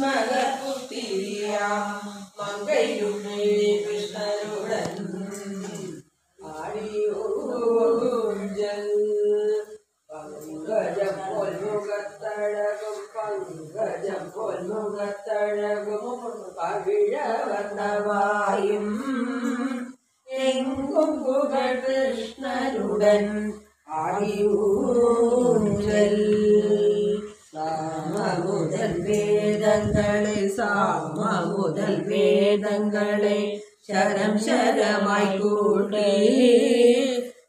ഭീഷ്മകർപുത്തിരിയാം മങ്കയുണ്ണി കൃഷ്ണരുടൻ ആടിയൂഞ്ചൽ പങ്കജം പൊൽമുഖത്തഴകും പവിഴവർണ്ണവായും എങ്കും പുകൾ കൃഷ്ണരുടൻ ആടിയൂഞ്ചൽ സാമമുതൽ വേദങ്ങളെ ശരം ശരമായി കൂട്ടി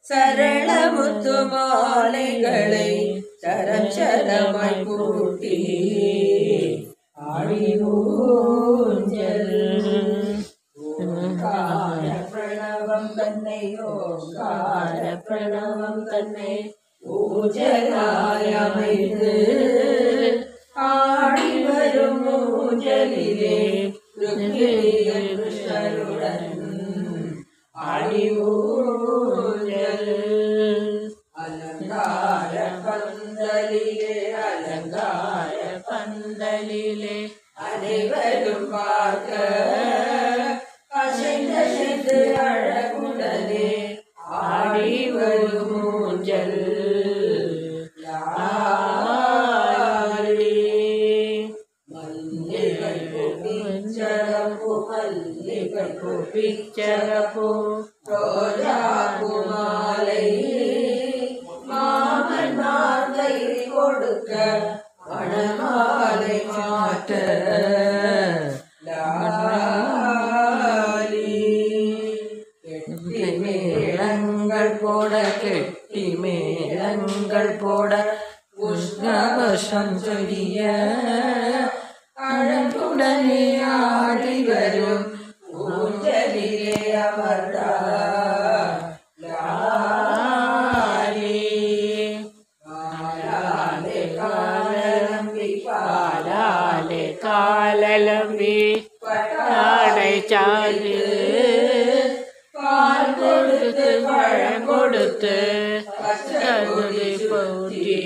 സരളമുത്തുമാലകളെ ശരം ശരമായി കൂട്ടി ആടിയൂഞ്ചൽ പ്രണവം തന്നെ ഊജലായമൈത് ആടിവരും ഊജലിലെ കൃഷ്ണരുടൻ ആടിയൂഞ്ചൽ അലങ്കാര പന്തലിലെ അனைவரும் பார்க்க அசைந்து அழகுடனே ஆடி வரும் ஊஞ்சல் பிச்சரப்பு ரோஜா குமாலை மாமன் மாலை கொடுக்க மணமாலை மாற்ற கெட்டி மேளங்கள் போட உஷ்ணவசம் சொரிய அழகுடனே ஆடி வரும் ஊஞ்சலிலே அமர்ந்தாலே காலலம்பி பட்டாடை சாது பால் கொடுத்து பழம் கொடுத்து கருதி போட்டி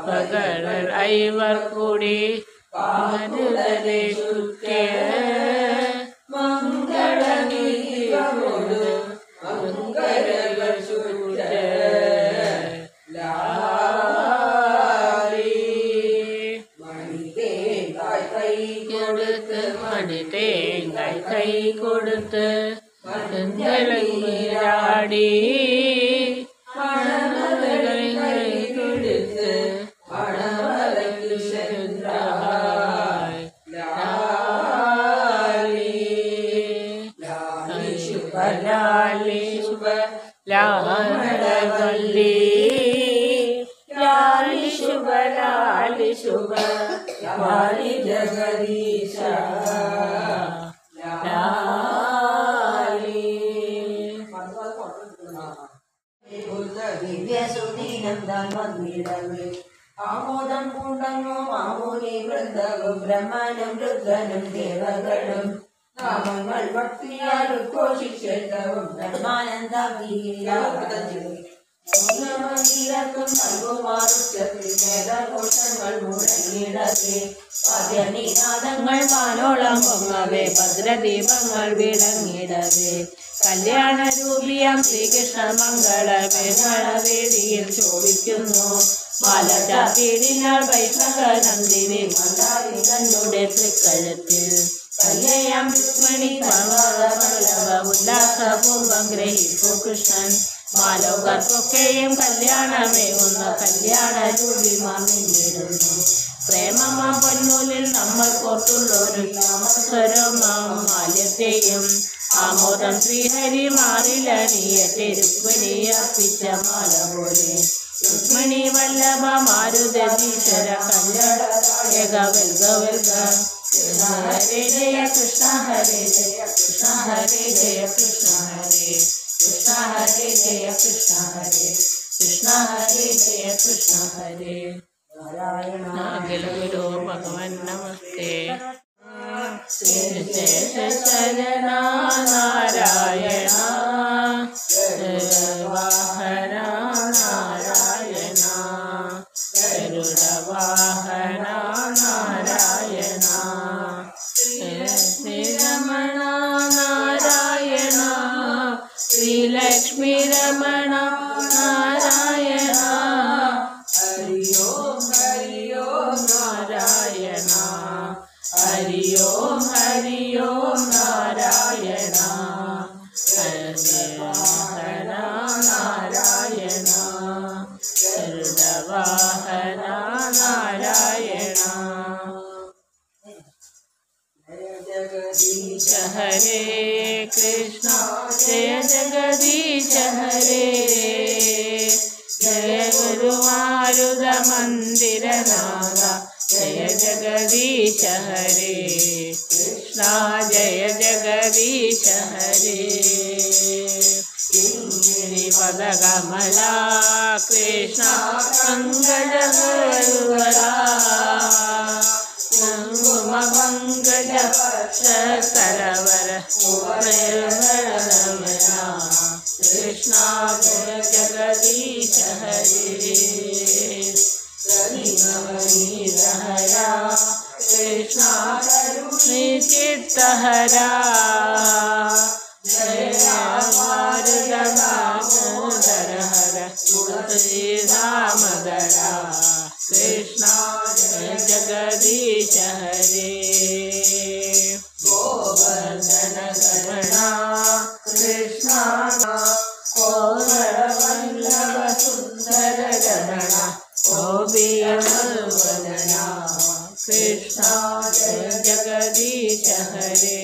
பகலர் ஐவர் கூடி மதுரை சுற்றிய மங்கள நீரோடு மங்களர்கள் சுற்ற மணிதேங்காய் கை கொடுத்து மருந்தலை நீராடி மணமகளை கை கொடுத்து மணமலைக்கு சென்றாய் லாலி சுப லாலவல்லி லாலி சுப லாலி சுப லாலி ஜெகதீஷா லாலி ദിവ്യസുദീനന്ദൻ വന്നിടവേ ആമോദം പൂണ്ടങ്ങോ മാമൂലി വൃന്ദവും ബ്രഹ്മനും രുദ്രനും ദേവകളും നാമങ്ങൾ ഭക്തിയാൽ ഉദ്ഘോഷിച്ചേറ്റവും ബ്രഹ്മാനന്ദ ും നൽകുമാറുച്ചത്തിൽ വേദഘോഷങ്ങൾ മുഴങ്ങിടവേ വാദ്യനിനാദങ്ങൾ വാനോളം പൊങ്ങവേ ഭദ്രദീപങ്ങൾ വിളങ്ങിടവേ കല്യാണരൂപിയാം ശ്രീകൃഷ്ണ മംഗളവേദിയിൽ ചോദിക്കുന്നു ബാലചാപീടിനാൾ വൈഷ്ണവനന്ദിനി മന്ദാരി തന്നുടെ തൃക്കഴുത്തിൽ കല്യാണം രുക്മിണി പർവ്വതവല്ലഭ ഉല്ലാസപൂർവം ഗ്രഹിച്ചു കൃഷ്ണൻ മാലോകർക്കൊക്കെയും കല്യാണമേകുന്ന കല്യാണരൂപി മാമിടുന്നു പ്രേമമാ പൊന്നൂലിൽ നമ്മൾ കോർത്തുള്ളൊരു മാല്യത്തെയും ആമോദം ശ്രീഹരി മാറിലണിയത്തെ രുക്മിണി അർപ്പിച്ച മാല പോലെ രുക്മിണി വല്ലഭ മാരുതീശ്വര കല്യാണ വെൽഗ വെൽഗ ഹരേ ജയ കൃഷ്ണ ഹരേ ജയ കൃഷ്ണ ഹരേ ജയ കൃഷ്ണ ഹരേ കൃഷ്ണ ഹരേ ജയ കൃഷ്ണ ഹരേ കൃഷ്ണ ഹരേ ജയ കൃഷ്ണ ഹരേ നാരായണ ഗുരു ഭഗവൻ നമസ്തേ ശരണ നാരായണ ശ്രീലക്ഷ്മി രമണ നാരായണ ഹരി ഓം നാരായണ ഹരി ഓം നാരായണ ഹരവാഹന നാരായണ ഗരുഡവാഹന നാരായണ जगदीश हरे कृष्ण जय जगदीश हरे जय गुरु मारुद मंदिर नाथ जय जगदीश हरे कृष्ण जय जगदीश हरे पद कमला कृष्ण पंकज गुरुवरा मंगल सरवर कृष्ण जय जगदीश हरे हरा कृष्ण चित्त हरा जय मारुदर हर श्री रामदरा कृष्ण जय जगदीश हरे गोवर्धन गणा कृष्ण वल्लभ सुंदर गणा गोपीवदना कृष्ण जय जगदीश हरे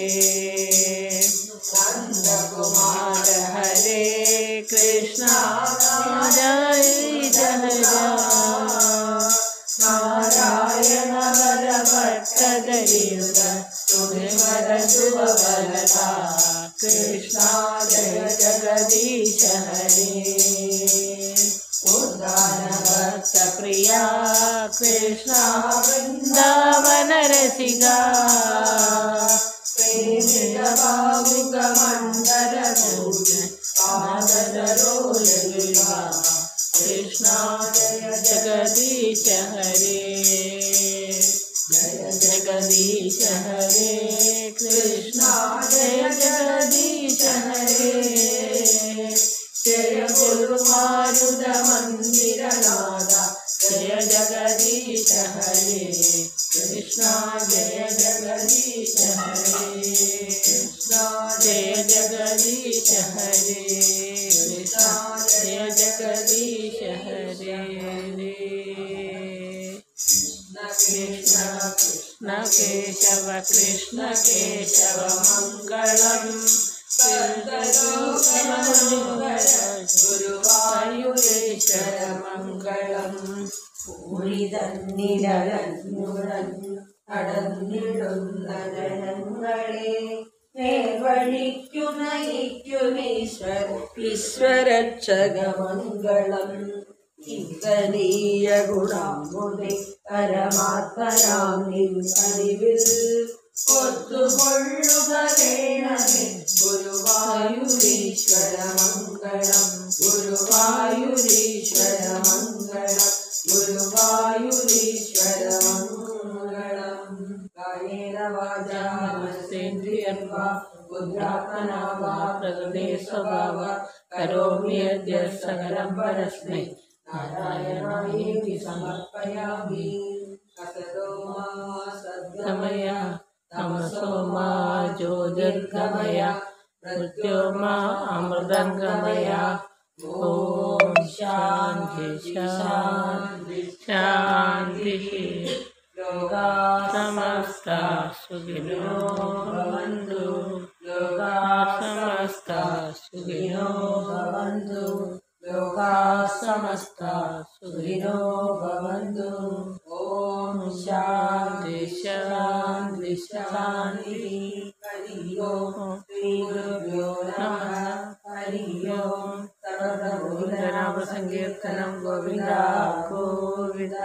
नंद कुमार हरे कृष्ण जय जय नारायण वर भट्टदरियुत तुमेवर शुभवरदा कृष्ण जय जगदीश हरे उद्दान भक्त प्रिया कृष्ण वृंदावन रसिका प्रेम भावुक मंदर आदरोलगा कृष्ण जय जगदीश हरे जय जगदीश हरे कृष्ण जय जगदीश हरे जय गुरु मारुद मंदिर नाथ जय जगदीश हरे कृष्ण जय जगदीश हरे कृष्ण जय जगदीश हरे कृष्ण जय जगदीश हरे कृष्ण कृष्ण केशव कृष्ण केशव मंगलम ഗുരുവായൂരേശ്വര മംഗളം നടന്നിടുന്ന ജനങ്ങളെ നേർവഴിക്കു നയിക്കുമീശ്വര ഈശ്വരക്ഷകമംഗളം ഇന്ദ്രീയ ഗുണമുദേ പരമാത്മനാം നിൻകനിവിൽ ഒത്തുകൊള്ളുക വേണമേ ഗുരുവായൂരീശ്വര മംഗളം ഗുരുവായൂരീശ്വര മംഗളം ഗുരുവായൂരീശ്വര മംഗളം കായേന വാചാ മനസേന്ദ്രിയം വാ ബുദ്ധ്യാത്മനാ വാ പ്രകൃതേ സ്വഭാവാത് കരോമി യദ്യ സകലം പരസ്മൈ നാരായണായേതി സമർപ്പയാമി അസതോ മാ സദ്ഗമയ തമസോ മാ ജ്യോതിർഗമയ മൃത്യോർമാ അമൃതംഗമയ ഓം ശാന്തി ശാന്തി ശാന്തി ലോകാ സമസ്താ സുഖിനോ ഭവന്തു ലോകാ സമസ്താ സുഖിനോ ഭവന്തു ലോകാ സമസ്താ സുഖിനോ ഭവന്തു ഓം ശാന്തി ശാന്തി ശാന്തി ഹരി ഓം ശ്രീ ഗുരുഭ്യോ നമഃ ഹരി ഓം സർവ്വ ഗോവിന്ദനാമ സങ്കീർത്തനം ഗോവിന്ദ ഗോവിന്ദ